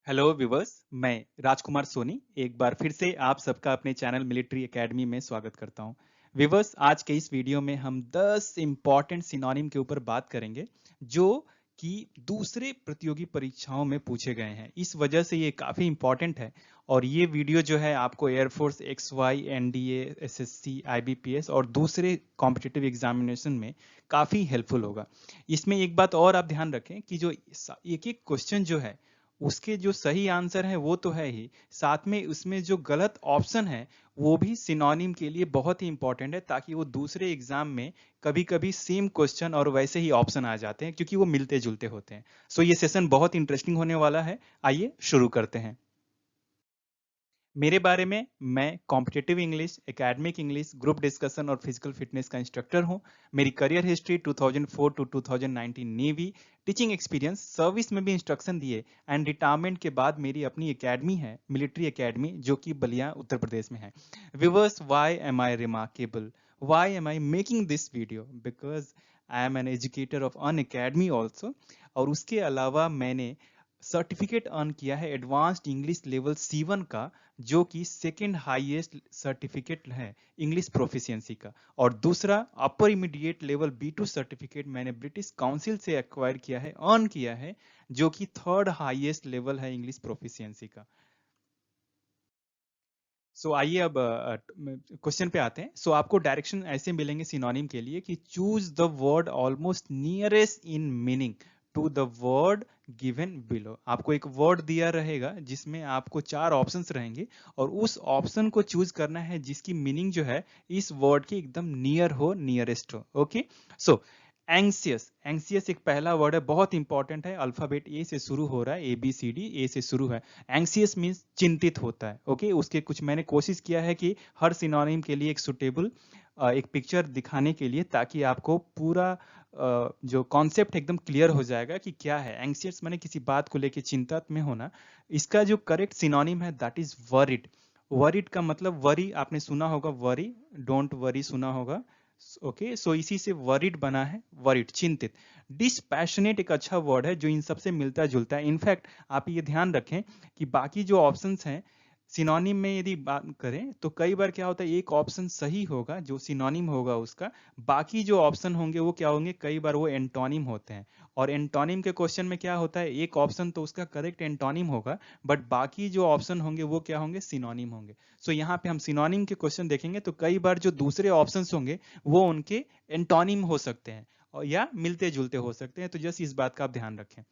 Hello viewers, मैं राजकुमार सोनी एक बार फिर से आप सबका अपने चैनल मिलिट्री एकेडमी में स्वागत करता हूं। व्यूवर्स, आज के इस वीडियो में हम 10 इंपॉर्टेंट सिनोनिम के ऊपर बात करेंगे जो कि दूसरे प्रतियोगी परीक्षाओं में पूछे गए हैं। इस वजह से ये काफ़ी इंपॉर्टेंट है और ये वीडियो जो है आपको air force XY, NDA, SSC, IBPS और दूसरे कॉम्पिटिटिव एग्जामिनेशन में काफ़ी हेल्पफुल होगा। इसमें एक बात और आप ध्यान रखें कि जो एक एक क्वेश्चन जो है उसके जो सही आंसर है वो तो है ही, साथ में उसमें जो गलत ऑप्शन है वो भी सिनोनिम के लिए बहुत ही इंपॉर्टेंट है, ताकि वो दूसरे एग्जाम में कभी कभी सेम क्वेश्चन और वैसे ही ऑप्शन आ जाते हैं क्योंकि वो मिलते जुलते होते हैं। सो ये सेशन बहुत इंटरेस्टिंग होने वाला है। आइए शुरू करते हैं। मेरे बारे में, मैं competitive English, academic English, group discussion और फिजिकल फिटनेस का इंस्ट्रक्टर हूं। मेरी career history 2004 to 2019 navy, teaching experience, service में भी इंस्ट्रक्शन दिए एंड रिटायरमेंट के बाद मेरी अपनी एकेडमी है, मिलिट्री एकेडमी, जो कि बलिया उत्तर प्रदेश में है। Viewers, why am I remarkable, why am I making this video? Because I am an educator of an academy also. और उसके अलावा मैंने सर्टिफिकेट अर्न किया है एडवांस्ड इंग्लिश लेवल C1 का, जो कि सेकेंड हाईएस्ट सर्टिफिकेट है इंग्लिश प्रोफिशिएंसी का। और दूसरा अपर इमीडिएट लेवल B2 सर्टिफिकेट मैंने ब्रिटिश काउंसिल से एक्वायर किया है, अर्न किया है, जो कि थर्ड हाईएस्ट लेवल है इंग्लिश प्रोफिशिएंसी का। आइए अब क्वेश्चन पे आते हैं। आपको डायरेक्शन ऐसे मिलेंगे सिनोनिम के लिए कि choose the word almost nearest in meaning to the word given below. आपको एक वर्ड दिया रहेगा जिसमें आपको चार ऑप्शंस रहेंगे और उस ऑप्शन को चूज करना है जिसकी मीनिंग जो है इस वर्ड के एकदम नियर हो, नियरेस्ट हो। ओके, सो एंग्सियस, एंग्सियस एक पहला वर्ड है, बहुत इंपॉर्टेंट है, अल्फाबेट ए से शुरू हो रहा है, ABCD, ए से शुरू है। एंग्सियस मीन्स चिंतित होता है। ओके, उसके कुछ मैंने कोशिश किया है कि हर सिनोनिम के लिए एक सुटेबल एक पिक्चर दिखाने के लिए, ताकि आपको पूरा जो कॉन्सेप्ट एकदम क्लियर हो जाएगा कि क्या है एंग्सियस। मैंने किसी बात को लेके चिंतित में होना। इसका जो करेक्ट सिनोनिम है दैट इज वरिड। वरिड का मतलब, वरी आपने सुना होगा, वरी, डोंट वरी सुना होगा। ओके, सो इसी से वरिड बना है, वरिड, चिंतित। डिस्पैशनेट एक अच्छा वर्ड है जो इन सबसे मिलता जुलता है। इनफैक्ट आप ये ध्यान रखें कि बाकी जो ऑप्शंस हैं सिनोनिम में यदि बात करें तो कई बार क्या होता है, एक ऑप्शन सही होगा जो सिनोनिम होगा उसका, बाकी जो ऑप्शन होंगे वो क्या होंगे, कई बार वो एंटोनिम होते हैं। और एंटोनिम के क्वेश्चन में क्या होता है, एक ऑप्शन तो उसका करेक्ट एंटोनिम होगा, बट बाकी जो ऑप्शन होंगे वो क्या होंगे, सिनोनिम होंगे। यहाँ पे हम सिनोनिम के क्वेश्चन देखेंगे तो कई बार जो दूसरे ऑप्शंस होंगे वो उनके एंटोनिम हो सकते हैं और या मिलते जुलते हो सकते हैं। तो जस्ट इस बात का आप ध्यान रखें।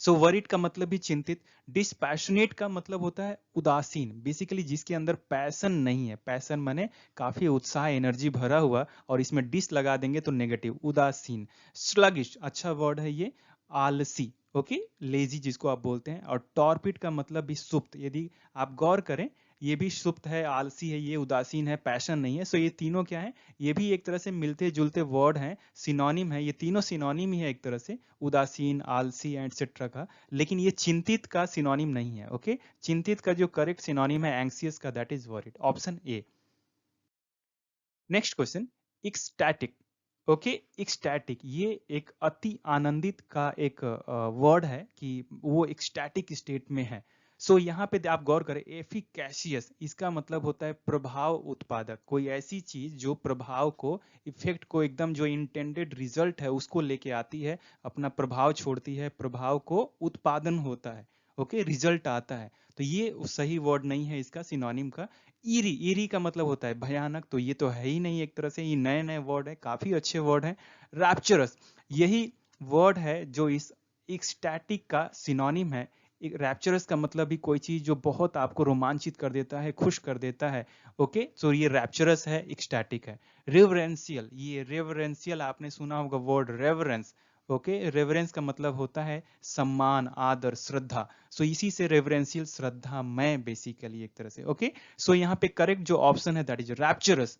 वरिड का मतलब भी चिंतित। डिस्पैशनेट का मतलब होता है उदासीन, बेसिकली जिसके अंदर पैशन नहीं है। पैशन माने काफी उत्साह, एनर्जी भरा हुआ, और इसमें डिस लगा देंगे तो नेगेटिव, उदासीन। स्लगिश अच्छा वर्ड है ये, आलसी। ओके, लेजी जिसको आप बोलते हैं। और टॉर्पिड का मतलब भी सुप्त। यदि आप गौर करें, ये भी सुप्त है, आलसी है, ये उदासीन है, पैशन नहीं है। ये तीनों क्या है, ये भी एक तरह से मिलते जुलते वर्ड हैं, सिनोनिम है। ये तीनों सिनोनिम ही है एक तरह से, उदासीन, आलसी एटसेट्रा का। लेकिन ये चिंतित का सिनोनिम नहीं है। ओके, चिंतित का जो करेक्ट सिनोनिम है एंग्सियस का, that is worried, option A. Next question, ecstatic. Okay, ecstatic ये एक अति आनंदित का एक वर्ड है कि वो एक्सटैटिक स्टेट में है। यहाँ पे आप गौर करें, एफिकेशियस इसका मतलब होता है प्रभाव उत्पादक, कोई ऐसी चीज जो प्रभाव को, इफेक्ट को, एकदम जो इंटेंडेड रिजल्ट है उसको लेके आती है, अपना प्रभाव छोड़ती है, प्रभाव को उत्पादन होता है। ओके, रिजल्ट आता है। तो ये सही वर्ड नहीं है इसका सिनोनिम का। ईरी, ईरी का मतलब होता है भयानक, तो ये तो है ही नहीं, एक तरह से ये नए नए वर्ड है, काफी अच्छे वर्ड है। रैप्चरस, यही वर्ड है जो इस एक्सटैटिक का सिनोनिम है। रैप्चरस का मतलब भी कोई चीज जो बहुत आपको रोमांचित कर देता है, खुश कर देता है। ओके, ये रैप्चरस है, एक्सटैटिक है। रेवरेंशियल, ये रेवरेंशियल आपने सुना होगा वर्ड, रेवरेंस। ओके, रेवरेंस का मतलब होता है सम्मान, आदर, श्रद्धा। इसी से रेवरेंशियल, श्रद्धा मैं, बेसिकली एक तरह से। ओके, यहाँ पे करेक्ट जो ऑप्शन है that is rapturous.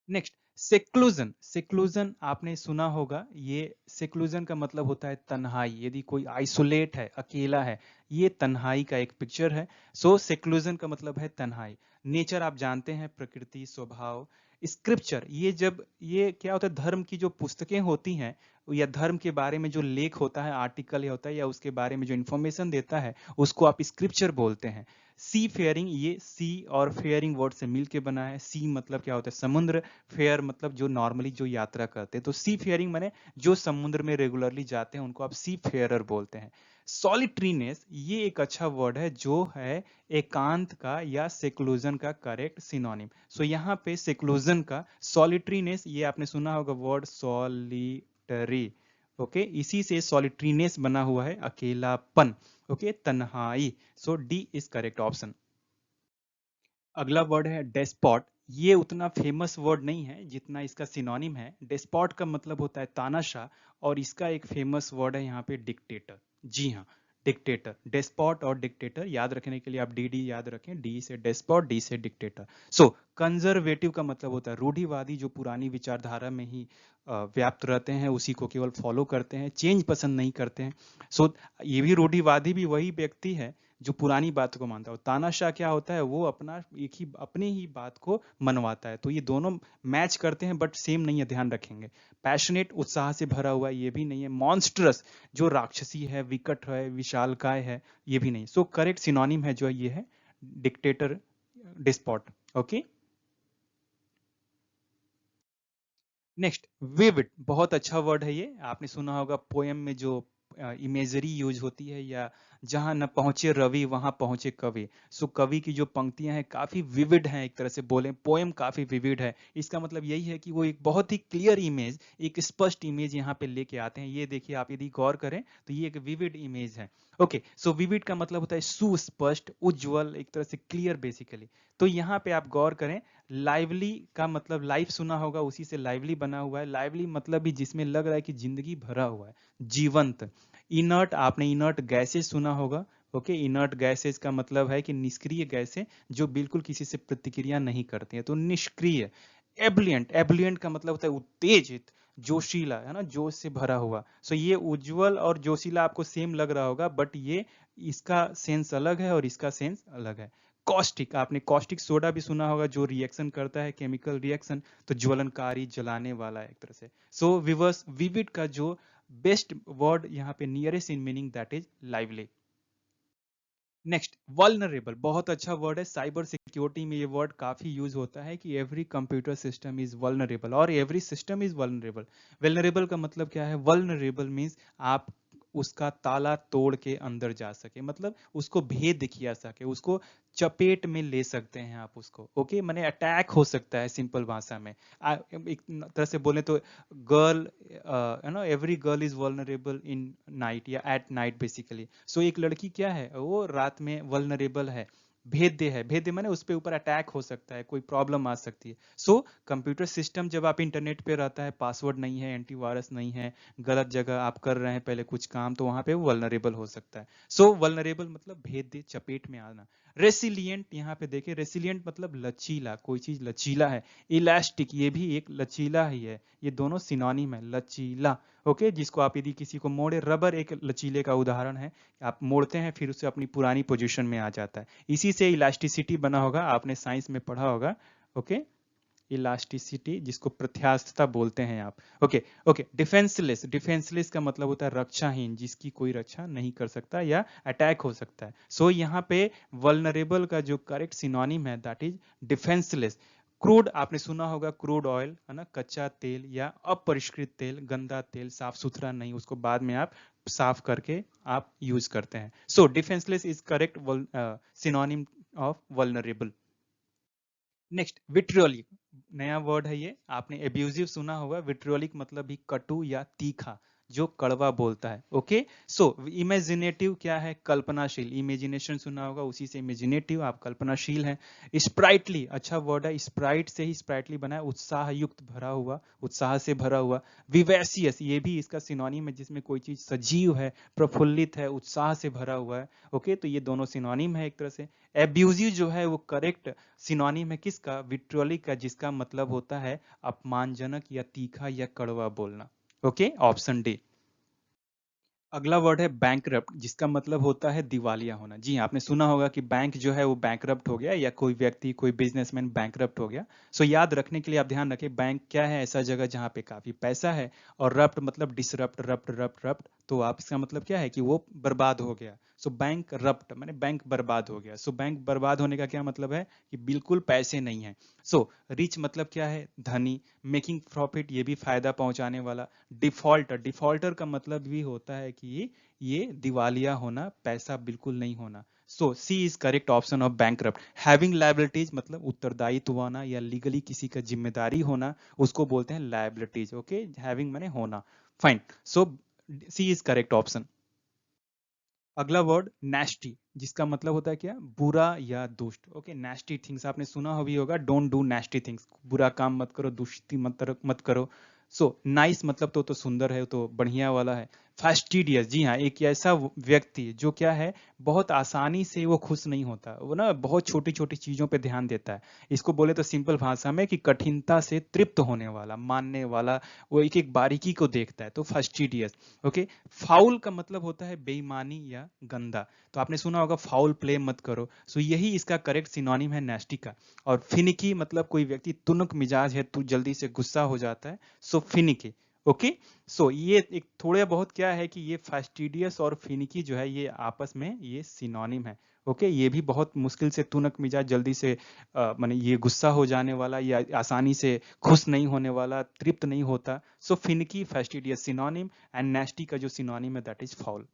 Next, seclusion. Seclusion आपने सुना होगा, ये सेक्लूजन का मतलब होता है तन्हाई। यदि कोई आइसोलेट है, अकेला है, ये तन्हाई का एक पिक्चर है। सेक्लूजन का मतलब है तन्हाई। नेचर आप जानते हैं, प्रकृति, स्वभाव। स्क्रिप्चर, ये जब ये क्या होता है, धर्म की जो पुस्तकें होती हैं या धर्म के बारे में जो लेख होता है, आर्टिकल होता है, या उसके बारे में जो इंफॉर्मेशन देता है, उसको आप स्क्रिप्चर बोलते हैं। सी फेयरिंग, ये सी और फेयरिंग वर्ड से मिलके बना है। सी मतलब क्या होता है? समुद्र। फेयर मतलब जो नॉर्मली जो यात्रा करते हैं। तो सी फेयरिंग माने जो समुद्र में रेगुलरली जाते हैं उनको आप सी फेयरर बोलते हैं। सॉलिटरीनेस ये एक अच्छा वर्ड है जो है एकांत का या सेक्लूजन का करेक्ट सिनोनिम। सो यहाँ पे सेक्लूजन का सॉलिटरीनेस, ये आपने सुना होगा वर्ड सॉलिटरी। ओके, इसी से सॉलिटरीनेस बना हुआ है, अकेलापन। ओके, तन्हाई। सो डी इज करेक्ट ऑप्शन। अगला वर्ड है डेस्पॉट। ये उतना फेमस वर्ड नहीं है जितना इसका सिनोनिम है। डेस्पॉट का मतलब होता है तानाशाह, और इसका एक फेमस वर्ड है यहाँ पे डिक्टेटर। जी हाँ, डिक्टेटर। डेस्पॉट और डिक्टेटर याद रखने के लिए आप डी डी याद रखें। डी से डेस्पॉट, डी से डिक्टेटर। सो कंजर्वेटिव का मतलब होता है रूढ़िवादी, जो पुरानी विचारधारा में ही व्याप्त रहते हैं, उसी को केवल फॉलो करते हैं, चेंज पसंद नहीं करते हैं। सो ये भी रूढ़िवादी भी वही व्यक्ति है जो पुरानी बात को मानता है। तानाशाह क्या होता है? वो अपना एक ही अपनी ही बात को मनवाता है। तो ये दोनों मैच करते हैं बट सेम नहीं है, ध्यान रखेंगे। पैशनेट, उत्साह से भरा हुआ, ये भी नहीं है। मॉन्स्ट्रस, जो राक्षसी है, विकट है, विशालकाय है, ये भी नहीं। सो करेक्ट सिनोनिम है जो ये है dictator, despot. Okay, next vivid. बहुत अच्छा वर्ड है ये, आपने सुना होगा पोएम में जो इमेजरी यूज होती है, या जहां न पहुंचे रवि वहां पहुंचे कवि। सो कवि की जो पंक्तियां हैं काफी विविड हैं, एक तरह से बोले पोएम काफी विविड है। इसका मतलब यही है कि वो एक बहुत ही क्लियर इमेज, एक स्पष्ट इमेज यहाँ पे लेके आते हैं। ये देखिए, आप यदि गौर करें तो ये एक विविड इमेज है। ओके, सो विविड का मतलब होता है सुस्पष्ट, उज्जवल, एक तरह से क्लियर बेसिकली। तो यहाँ पे आप गौर करें, लाइवली का मतलब लाइफ सुना होगा, उसी से लाइवली बना हुआ है। लाइवली मतलब भी जिसमें लग रहा है कि जिंदगी भरा हुआ है, जीवंत। इनर्ट, आपने इनर्ट गैसेस सुना होगा। ओके, इनर्ट गैसेस का मतलब है कि निष्क्रिय गैसें जो बिल्कुल किसी से प्रतिक्रिया नहीं करती है, तो निष्क्रिय। एब्लियंट, एब्लियंट का मतलब होता है उत्तेजित, जोशीला, है ना, जोश से भरा हुआ। सो ये उज्जवल और जोशीला आपको सेम लग रहा होगा, बट ये इसका सेंस अलग है और इसका सेंस अलग है। कॉस्टिक, आपने कॉस्टिक सोडा भी सुना होगा, जो रिएक्शन करता है, केमिकल रिएक्शन, तो ज्वलनकारी, जलाने वाला है एक तरह से। सो विवर्स, विविड का जो बेस्ट वर्ड यहाँ पे nearest in meaning, that is lively. Next vulnerable, बहुत अच्छा वर्ड है। साइबर सिक्योरिटी में ये वर्ड काफी यूज होता है कि every computer system is vulnerable और every system is vulnerable. Vulnerable का मतलब क्या है? वल्नरेबल मींस आप उसका ताला तोड़ के अंदर जा सके, मतलब उसको भेद किया सके, उसको चपेट में ले सकते हैं आप उसको। ओके, माने अटैक हो सकता है सिंपल भाषा में। एक तरह से बोले तो girl, you know, every girl is vulnerable in night या एट नाइट बेसिकली। सो एक लड़की क्या है, वो रात में वल्नरेबल है, भेद्य है। भेद्य माने उस पे ऊपर अटैक हो सकता है, कोई प्रॉब्लम आ सकती है। सो कंप्यूटर सिस्टम जब आप इंटरनेट पे रहता है, पासवर्ड नहीं है, एंटीवायरस नहीं है, गलत जगह आप कर रहे हैं पहले कुछ काम, तो वहां पे वल्नरेबल हो सकता है। सो वल्नरेबल मतलब भेद्य, चपेट में आना। रेसिलियंट, यहाँ पे देखिए, रेसिलियंट मतलब लचीला, कोई चीज लचीला है। इलास्टिक, ये भी एक लचीला ही है। ये दोनों सिनोनिम है, लचीला। ओके, जिसको आप यदि किसी को मोड़े, रबर एक लचीले का उदाहरण है। आप मोड़ते हैं फिर उसे अपनी पुरानी पोजीशन में आ जाता है। इसी से इलास्टिसिटी बना होगा, आपने साइंस में पढ़ा होगा। ओके, इलास्टिसिटी, जिसको प्रत्यास्थता बोलते हैं आप। Okay, okay. डिफेंसलेस, डिफेंसलेस का मतलब होता है रक्षाहीन, जिसकी कोई रक्षा नहीं कर सकता या अटैक हो सकता है। सो यहाँ पे वल्नरेबल का जो करेक्ट सिनोनिम है, दैट इज डिफेंसलेस। क्रूड, आपने सुना होगा, क्रूड ऑयल, है ना, कच्चा तेल या अपरिष्कृत तेल, गंदा तेल, साफ सुथरा नहीं, उसको बाद में आप साफ करके आप यूज करते हैं। So defenceless is correct synonym of vulnerable. Next vitriolic, नया वर्ड है ये, आपने एब्यूजिव सुना होगा। विट्रियोलिक मतलब भी कटु या तीखा, जो कड़वा बोलता है। ओके, सो इमेजिनेटिव क्या है? कल्पनाशील। इमेजिनेशन सुना होगा, उसी से इमेजिनेटिव, आप कल्पनाशील हैं। स्प्राइटली, अच्छा वर्ड है, स्प्राइट से ही स्प्राइटली बना है, उत्साह युक्त, भरा हुआ, उत्साह से भरा हुआ। विवेसियस, ये भी इसका सिनोनिम है, जिसमें कोई चीज सजीव है, प्रफुल्लित है, उत्साह से भरा हुआ है। ओके, तो ये दोनों सिनोनिम है एक तरह से। एब्यूजिव जो है वो करेक्ट सिनोनिम है किसका? विट्रोलिक का, जिसका मतलब होता है अपमानजनक या तीखा या कड़वा बोलना। Okay, option D. अगला वर्ड है बैंकरप्ट, जिसका मतलब होता है दिवालिया होना। जी हाँ, आपने सुना होगा कि बैंक जो है वो बैंकरप्ट हो गया, या कोई व्यक्ति, कोई बिजनेसमैन बैंकरप्ट हो गया। सो याद रखने के लिए आप ध्यान रखें, बैंक क्या है? ऐसा जगह जहाँ पे काफी पैसा है। और रप्ट मतलब डिसरप्ट, रप्ट रप्ट रप्ट, तो आप इसका मतलब क्या है कि वो बर्बाद हो गया। सो बैंक रप्ट माने बैंक बर्बाद हो गया। सो बैंक बर्बाद होने का क्या मतलब है? कि बिल्कुल पैसे नहीं है। सो रिच मतलब क्या है? धनी। मेकिंग प्रॉफिट, ये भी फायदा पहुंचाने वाला। डिफॉल्टर, डिफॉल्टर का मतलब भी होता है कि ये दिवालिया होना, पैसा बिल्कुल नहीं होना। So C is correct option of bankrupt. Having liabilities मतलब उत्तरदायित्व होना या लीगली किसी का जिम्मेदारी होना, उसको बोलते हैं लायबिलिटीज। ओके, हैविंग माने होना। Fine. So C is correct option. अगला वर्ड नेस्टी, जिसका मतलब होता है क्या? बुरा या दुष्ट। ओके, नेस्टी थिंग्स आपने सुना भी होगा, डोंट डू नेस्टी थिंग्स, बुरा काम मत करो, दुष्टी मत करो। सो नाइस मतलब तो सुंदर है, तो बढ़िया वाला है। फैस्टिडियस, जी हाँ, एक ऐसा व्यक्ति जो क्या है, बहुत आसानी से वो खुश नहीं होता, वो ना बहुत छोटी छोटी चीजों पे ध्यान देता है। इसको बोले तो सिंपल भाषा में कि कठिनता से तृप्त होने वाला, मानने वाला, वो एक एक बारीकी को देखता है, तो फैस्टिडियस। ओके। फाउल का मतलब होता है बेईमानी या गंदा, तो आपने सुना होगा फाउल प्ले मत करो। सो यही इसका करेक्ट सिनोनिम है नेस्टी का। और फिनिकी मतलब कोई व्यक्ति तुनक मिजाज है, तू जल्दी से गुस्सा हो जाता है। सो फिनिकी। ओके। सो ये एक थोड़े बहुत क्या है कि ये फास्टिडियस और फिनिकी जो है, ये आपस में ये सिनोनिम है। ओके, ये भी बहुत मुश्किल से तुनक मिजाज, जल्दी से माने ये गुस्सा हो जाने वाला, या आसानी से खुश नहीं होने वाला, तृप्त नहीं होता। So finicky fastidious synonym, and nasty का जो सिनोनिम है that is foul.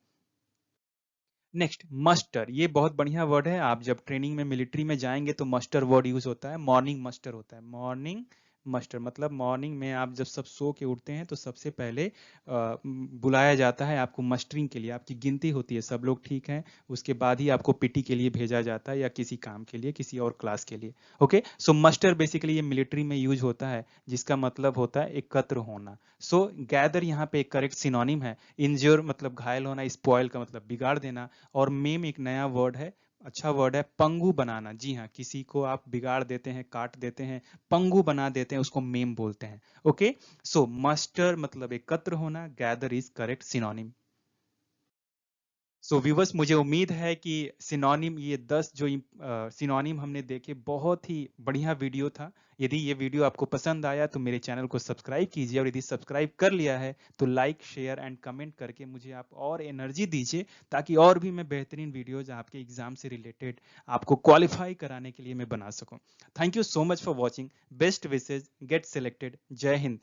Next, muster, ये बहुत बढ़िया वर्ड है। आप जब ट्रेनिंग में, मिलिट्री में जाएंगे तो मस्टर वर्ड यूज होता है। मॉर्निंग मस्टर होता है, मॉर्निंग मस्टर मतलब मॉर्निंग में आप जब सब सो के उठते हैं तो सबसे पहले बुलाया जाता है आपको मस्टरिंग के लिए, आपकी गिनती होती है, सब लोग ठीक हैं, उसके बाद ही आपको पीटी के लिए भेजा जाता है, या किसी काम के लिए, किसी और क्लास के लिए। ओके, सो मस्टर बेसिकली ये मिलिट्री में यूज होता है, जिसका मतलब होता है एकत्र होना। सो गैदर यहाँ पे एक करेक्ट सिनोनिम है। इंज्योर मतलब घायल होना, स्पॉइल का मतलब बिगाड़ देना। और मेम एक नया वर्ड है, अच्छा वर्ड है, पंगु बनाना। जी हाँ, किसी को आप बिगाड़ देते हैं, काट देते हैं, पंगु बना देते हैं, उसको मेम बोलते हैं। ओके। सो मस्टर मतलब एकत्र होना, gather is correct synonym. So viewers, मुझे उम्मीद है कि सिनोनिम, ये 10 जो सिनोनिम हमने देखे, बहुत ही बढ़िया वीडियो था। यदि ये वीडियो आपको पसंद आया तो मेरे चैनल को सब्सक्राइब कीजिए, और यदि सब्सक्राइब कर लिया है तो लाइक, शेयर एंड कमेंट करके मुझे आप और एनर्जी दीजिए, ताकि और भी मैं बेहतरीन वीडियोज आपके एग्जाम से रिलेटेड आपको क्वालिफाई कराने के लिए मैं बना सकूं। Thank you so much for watching. Best wishes, get selected. जय हिंद।